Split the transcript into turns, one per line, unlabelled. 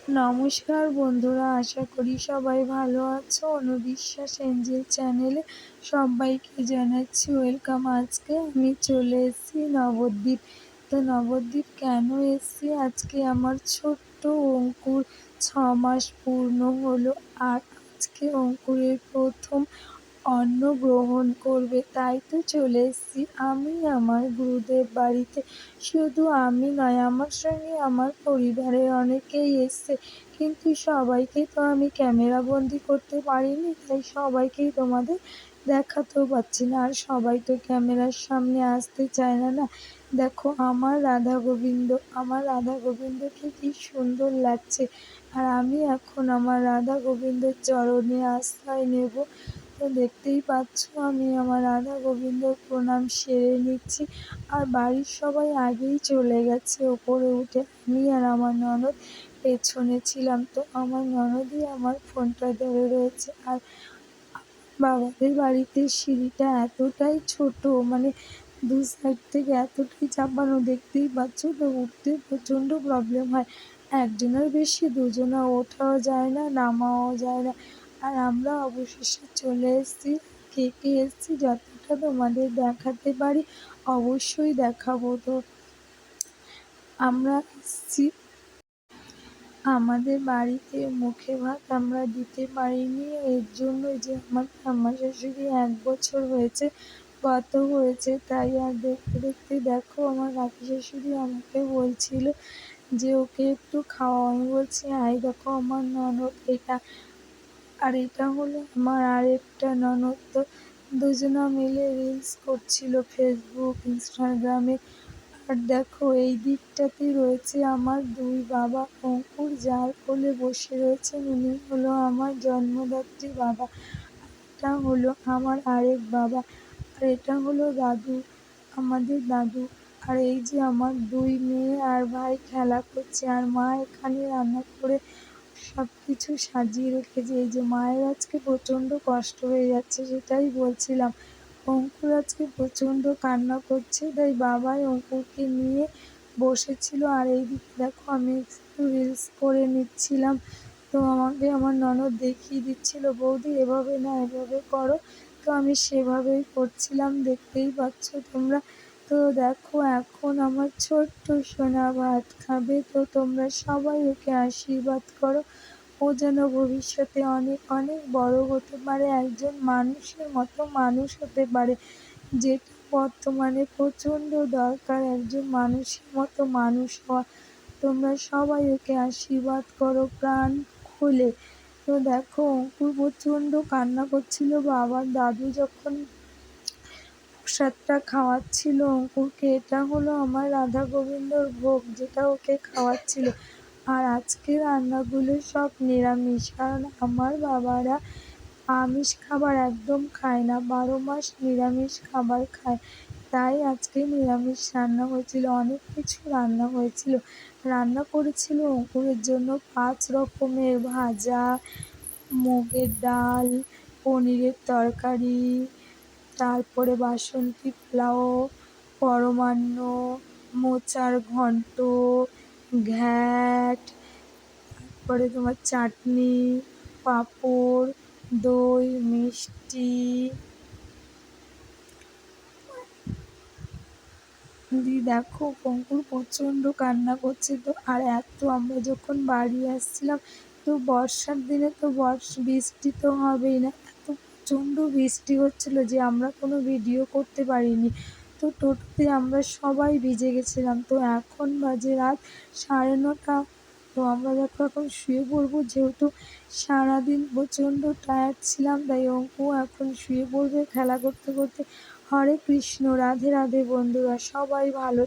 নমস্কার বন্ধুরা, আশা করি সবাই ভালো আছো। অনু বিশ্বাস এঞ্জেল চ্যানেলে সবাইকে জানাচ্ছি ওয়েলকাম। আজকে আমি চলে এসেছি নবদ্বীপ। তো নবদ্বীপ কেন এসেছি, আজকে আমার ছোট্ট অঙ্কুর 6 মাস পূর্ণ হলো। আর আজকে অঙ্কুরের প্রথম অন্ন গ্রহণ করবে, তাই তো চলে এসেছি আমি আমার গুরুদেব বাড়িতে। শুধু আমি নয়, আমার সঙ্গে আমার পরিবারের অনেকেই এসছে, কিন্তু সবাইকে তো আমি ক্যামেরা বন্দি করতে পারিনি, তাই সবাইকেই তোমাদের দেখাতেও পাচ্ছি না। আর সবাই তো ক্যামেরার সামনে আসতে চায় না। না, দেখো আমার রাধা গোবিন্দকে কি সুন্দর লাগছে। আর আমি এখন আমার রাধা গোবিন্দের চরণে আশ্রয় নেব। তো দেখতেই পাচ্ছ, আমি আমার রাধা গোবিন্দর প্রণাম সেরে নিচ্ছি। আর বাড়ির সবাই আগেই চলে গেছে ওপরে উঠে, আমি আর আমার ননদ পেছনে ছিলাম। তো আমার ননদই আমার ফোনটা ধরে রয়েছে। আর বাবাদের বাড়িতে সিঁড়িটা এতটাই ছোট, মানে দু সাইড থেকে এতটাই চাপানো, দেখতেই পাচ্ছ। তো উঠতে প্রচণ্ড প্রবলেম হয়, একজনের বেশি দুজনা ওঠাও যায় না, নামাও যায় না। আর আমরা অবশেষে চলে এসেছি। কে কে এসেছি যতটা তোমাদের দেখাতে পারি অবশ্যই দেখাবো। তো আমরা এসেছি, আমাদের বাড়িতে মুখে ভাত আমরা দিতে পারিনি, এর জন্য যে আমার শাশুড়ি 1 বছর হয়েছে গত হয়েছে। তাই আর দেখতে দেখতে দেখো আমার কাকি শাশুড়ি আমাকে বলছিল যে ওকে একটু খাওয়াও। আমি বলছি আই দেখো আমার ননদ এটা, আর এটা হলো আমার আরেকটা ননদ। তো দুজনা মিলে রিলস করছিল ফেসবুক, ইনস্টাগ্রামে। আর দেখো এই দিকটাতে রয়েছে আমার 2 বাবা। অঙ্কুর যার কোলে বসে রয়েছেন উনি হলো আমার জন্মদাত্রী বাবা। এটা হলো আমার আরেক বাবা। আর এটা হলো দাদু, আমাদের দাদু। আর এই যে আমার 2 মেয়ে আর ভাই খেলা করছে। আর মা এখানে রান্না করে সব কিছু সাজিয়ে রেখেছে। এই যে মায়ের আজকে প্রচণ্ড কষ্ট হয়ে যাচ্ছে, সেটাই বলছিলাম। অঙ্কুর আজকে প্রচণ্ড কান্না করছে, তাই বাবাই অঙ্কুরকে নিয়ে বসেছিল। আর এইদিকে দেখো আমি একটু রিলস করে নিচ্ছিলাম। তো আমাকে আমার ননদ দেখিয়ে দিচ্ছিল, বৌদি এভাবে না এভাবে করো। তো আমি সেভাবেই করছিলাম, দেখতেই পাচ্ছ তোমরা। তো দেখো এখন আমার ছোট্ট সোনা ভাত খাবে। তো তোমরা সবাই ওকে আশীর্বাদ করো, ও যেন ভবিষ্যতে অনেক অনেক বড় হতে পারে, একজন মানুষের মতো মানুষ হতে পারে, যেটা বর্তমানে প্রচণ্ড দরকার, একজন মানুষের মতো মানুষ হওয়া। তোমরা সবাই ওকে আশীর্বাদ করো প্রাণ খুলে। তো দেখো অঙ্কুর প্রচণ্ড কান্না করছিল। বাবার দাদু যখন প্রসাদটা খাওয়াচ্ছিল অঙ্কুরকে, এটা হলো আমার রাধা গোবিন্দর ভোগ, যেটা ওকে খাওয়াচ্ছিল। আর আজকে রান্নাগুলো সব নিরামিষ, কারণ আমার বাবারা আমিষ খাবার একদম খায় না, 12 মাস নিরামিষ খাবার খায়। তাই আজকে নিরামিষ রান্না হয়েছিল, অনেক কিছু রান্না হয়েছিল। রান্না করেছিল অঙ্কুরের জন্য 5 রকমের ভাজা, মুগের ডাল, পনিরের তরকারি, তারপরে বাসন্তী পোলাও, পরমান্ন, মোচার ঘন্ট, ঘ্যাট, তারপরে তোমার চাটনি, পাঁপড়, দই, মিষ্টি। দেখো অঙ্কুর প্রচণ্ড কান্না করছে। তো আর আমরা যখন বাড়ি আসছিলাম, তো বর্ষার দিনে তো বৃষ্টি তো হবেই না, এত প্রচণ্ড বৃষ্টি হচ্ছিল যে আমরা কোনো ভিডিও করতে পারিনি। তো টোটোতে আমরা সবাই ভিজে গেছিলাম। তো এখন বাজে রাত 9:30। তো আমরা দেখো এখন শুয়ে পড়বো, যেহেতু সারাদিন প্রচণ্ড টায়ার্ড ছিলাম, তাই অঙ্কু এখন শুয়ে পড়বে খেলা করতে করতে। হরে কৃষ্ণ, রাধে রাধে বন্ধুরা, সবাই ভালো